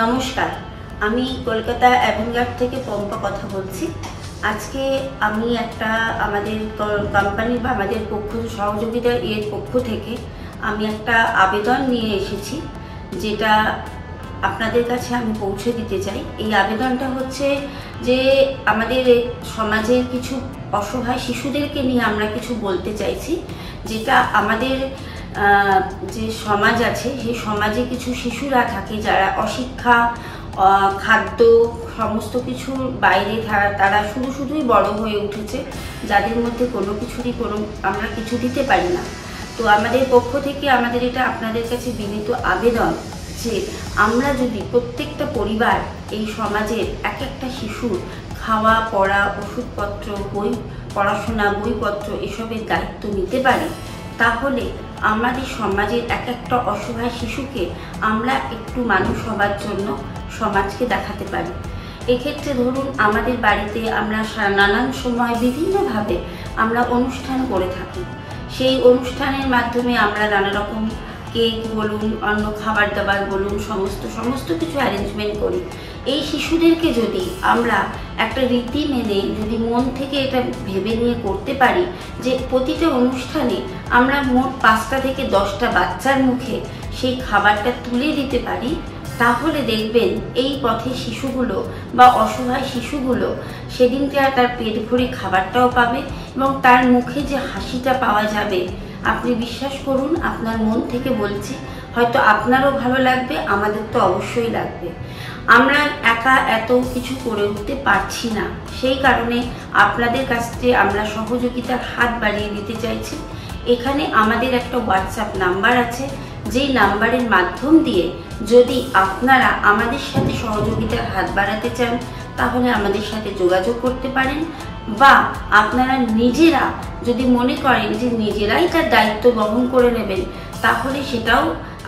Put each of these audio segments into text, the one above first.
নমস্কার, আমি কলকাতা অ্যাভেনগার্ড থেকে পম্পা কথা বলছি। আজকে আমি আমাদের কোম্পানি বা আমাদের সহযোগিতার পক্ষ থেকে আমি একটা আবেদন নিয়ে এসেছি, যেটা আপনাদের কাছে আমি পৌঁছে দিতে চাই। এই আবেদনটা হচ্ছে যে আমাদের সমাজের কিছু অসহায় শিশুদেরকে নিয়ে আমরা কিছু বলতে চাইছি, যেটা আমাদের যে সমাজ আছে সেই সমাজে কিছু শিশুরা থাকে যারা অশিক্ষা, খাদ্য সমস্ত কিছুর বাইরে তারা শুধুই বড় হয়ে উঠেছে, যাদের মধ্যে আমরা কিছু দিতে পারি না। তো আমাদের পক্ষ থেকে আমাদের এটা আপনাদের কাছে বিনীত আবেদন যে আমরা যদি প্রত্যেকটা পরিবার এই সমাজের একটা শিশুর খাওয়া পড়া, ওষুধপত্র, পড়াশোনা, বইপত্র এসবের দায়িত্ব নিতে পারি, তাহলে আমাদের সমাজের একটা অসহায় শিশুকে আমরা একটু মানুষ হবার জন্য সমাজকে দেখাতে পারি। এক্ষেত্রে ধরুন, আমাদের বাড়িতে আমরা নানান সময় বিভিন্নভাবে আমরা অনুষ্ঠান করে থাকি। সেই অনুষ্ঠানের মাধ্যমে আমরা নানা রকম কেক বলুন, অন্য খাবার দাবার বলুন, সমস্ত কিছু অ্যারেঞ্জমেন্ট করি। এই শিশুদেরকে যদি আমরা একটা রীতি মেনে যদি মন থেকে এটা ভেবে নিয়ে করতে পারি যে প্রতিটা অনুষ্ঠানে আমরা মোট 5টা থেকে 10টা বাচ্চার মুখে সেই খাবারটা তুলে দিতে পারি, তাহলে দেখবেন এই পথে শিশুগুলো বা অসহায় শিশুগুলো সেদিনকে তার পেট ভরে খাবারটাও পাবে এবং তার মুখে যে হাসিটা পাওয়া যাবে, আপনি বিশ্বাস করুন, আপনার মন থেকে বলছি, হয়তো আপনারও ভালো লাগবে, আমাদের তো অবশ্যই লাগবে। আমরা একা এত কিছু করে উঠতে পারছি না, সেই কারণে আপনাদের কাছ থেকে আমরা সহযোগিতার হাত বাড়িয়ে দিতে চাইছি। এখানে আমাদের একটা হোয়াটসঅ্যাপ নাম্বার আছে, যেই নাম্বারের মাধ্যম দিয়ে যদি আপনারা আমাদের সাথে সহযোগিতার হাত বাড়াতে চান, তাহলে আমাদের সাথে যোগাযোগ করতে পারেন। বা আপনারা নিজেরা যদি মনে করেন যে নিজেরাই তার দায়িত্ব বহন করে নেবেন, তাহলে সেটাও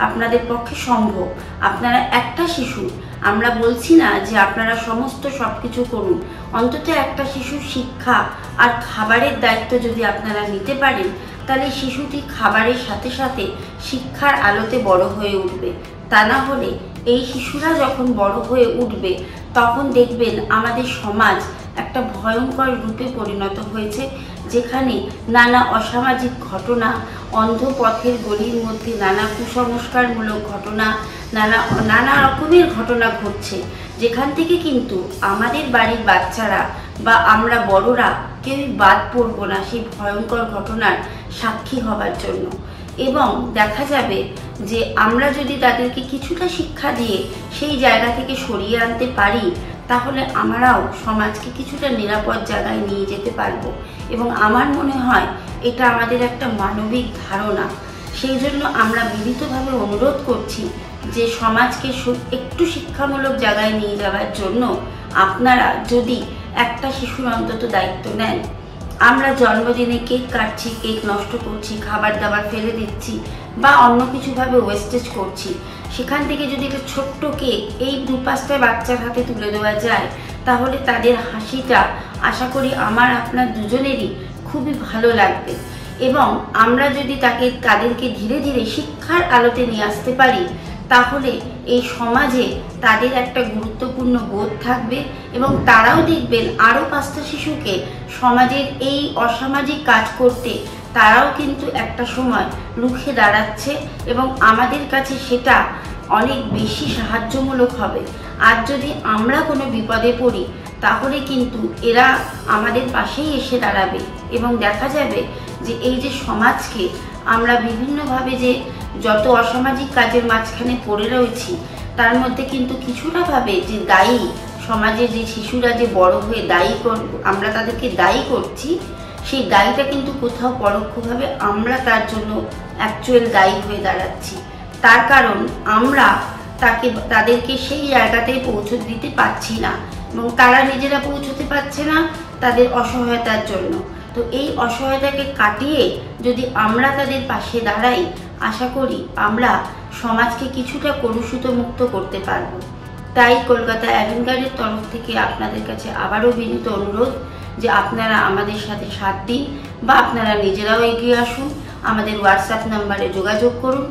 আপনাদের পক্ষে সম্ভব। আপনারা একটা শিশু, আমরা বলছি না যে আপনারা সব কিছু করুন, অন্তত একটা শিশুর শিক্ষা আর খাবারের দায়িত্ব যদি আপনারা নিতে পারেন, তাহলে শিশুটি খাবারের সাথে সাথে শিক্ষার আলোতে বড় হয়ে উঠবে। তা না হলে এই শিশুরা যখন বড় হয়ে উঠবে, তখন দেখবেন আমাদের সমাজ একটা ভয়ঙ্কর রূপে পরিণত হয়েছে, যেখানে নানা অসামাজিক ঘটনা, অন্ধ পথের গলির মধ্যে নানা কুসংস্কারমূলক ঘটনা, নানা রকমের ঘটনা ঘটছে, যেখান থেকে কিন্তু আমাদের বাড়ির বাচ্চারা বা আমরা বড়রা কেউই বাদ পড়বো না সেই ভয়ঙ্কর ঘটনার সাক্ষী হবার জন্য। এবং দেখা যাবে যে আমরা যদি তাদেরকে কিছুটা শিক্ষা দিয়ে সেই জায়গা থেকে সরিয়ে আনতে পারি, তাহলে আমরাও সমাজকে কিছুটা নিরাপদ জায়গায় নিয়ে যেতে পারবো। এবং আমার মনে হয় এটা আমাদের একটা মানবিক ধারণা। সেই জন্য আমরা বিনীতভাবে অনুরোধ করছি যে সমাজকে একটু শিক্ষামূলক জায়গায় নিয়ে যাওয়ার জন্য আপনারা যদি একটা শিশুর অন্তত দায়িত্ব নেন। আমরা জন্মদিনে কেক কাটছি, কেক নষ্ট করছি, খাবার দাবার ফেলে দিচ্ছি বা অন্য কিছুভাবে ওয়েস্টেজ করছি, সেখান থেকে যদি একটা ছোট্ট কেক এই 2-5টা বাচ্চার হাতে তুলে দেওয়া যায়, তাহলে তাদের হাসিটা আশা করি আমার আপনার দুজনেরই খুবই ভালো লাগবে। এবং আমরা যদি তাদেরকে ধীরে ধীরে শিক্ষার আলোতে নিয়ে আসতে পারি, তাহলে এই সমাজে তাদের একটা গুরুত্বপূর্ণ বোধ থাকবে এবং তারাও দেখবেন আরও 5টা শিশুকে সমাজের এই অসামাজিক কাজ করতে তারাও কিন্তু একটা সময় রুখে দাঁড়াচ্ছে এবং আমাদের কাছে সেটা অনেক বেশি সাহায্যমূলক হবে। আর যদি আমরা কোনো বিপদে পড়ি, তাহলে কিন্তু এরা আমাদের পাশেই এসে দাঁড়াবে এবং দেখা যাবে যে এই যে সমাজকে আমরা বিভিন্নভাবে যে যত অসামাজিক কাজের মাঝখানে পড়ে রয়েছি, তার মধ্যে কিন্তু কিছুটা ভাবে যে দায়ী সমাজের যে শিশুরা যে বড় হয়ে আমরা তাদেরকে দায়ী করছি, সেই দায়ীটা কিন্তু কোথাও পরোক্ষভাবে আমরা তার জন্য অ্যাকচুয়াল দায়ী হয়ে দাঁড়াচ্ছি। তার কারণ আমরা তাদেরকে সেই জায়গাতেই পৌঁছে দিতে পারছি না এবং তারা নিজেরা পৌঁছতে পারছে না তাদের অসহায়তার জন্য। তো এই অসহায়তাকে কাটিয়ে যদি আমরা তাদের পাশে দাঁড়াই, আশা করি আমরা সমাজকে কিছুটা কলুষিত মুক্ত করতে পারবো। তাই কলকাতা অ্যাভেনগার্ডের তরফ থেকে আপনাদের কাছে আবারও বিনীত অনুরোধ যে আপনারা আমাদের সাথে সাথ দিন বা আপনারা নিজেরাও এগিয়ে আসুন, আমাদের হোয়াটসঅ্যাপ নাম্বারে যোগাযোগ করুন।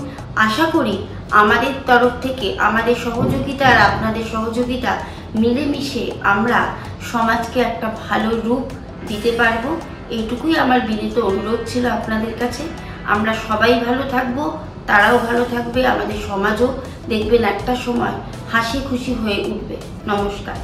আশা করি আমাদের তরফ থেকে আমাদের সহযোগিতা আর আপনাদের সহযোগিতা মিলেমিশে আমরা সমাজকে একটা ভালো রূপ দিতে পারবো। এইটুকুই আমার বিনীত অনুরোধ ছিল আপনাদের কাছে। আমরা সবাই ভালো থাকবো, তারাও ভালো থাকবে, আমাদের সমাজও দেখবেন একটা সময় হাসি খুশি হয়ে উঠবে। নমস্কার।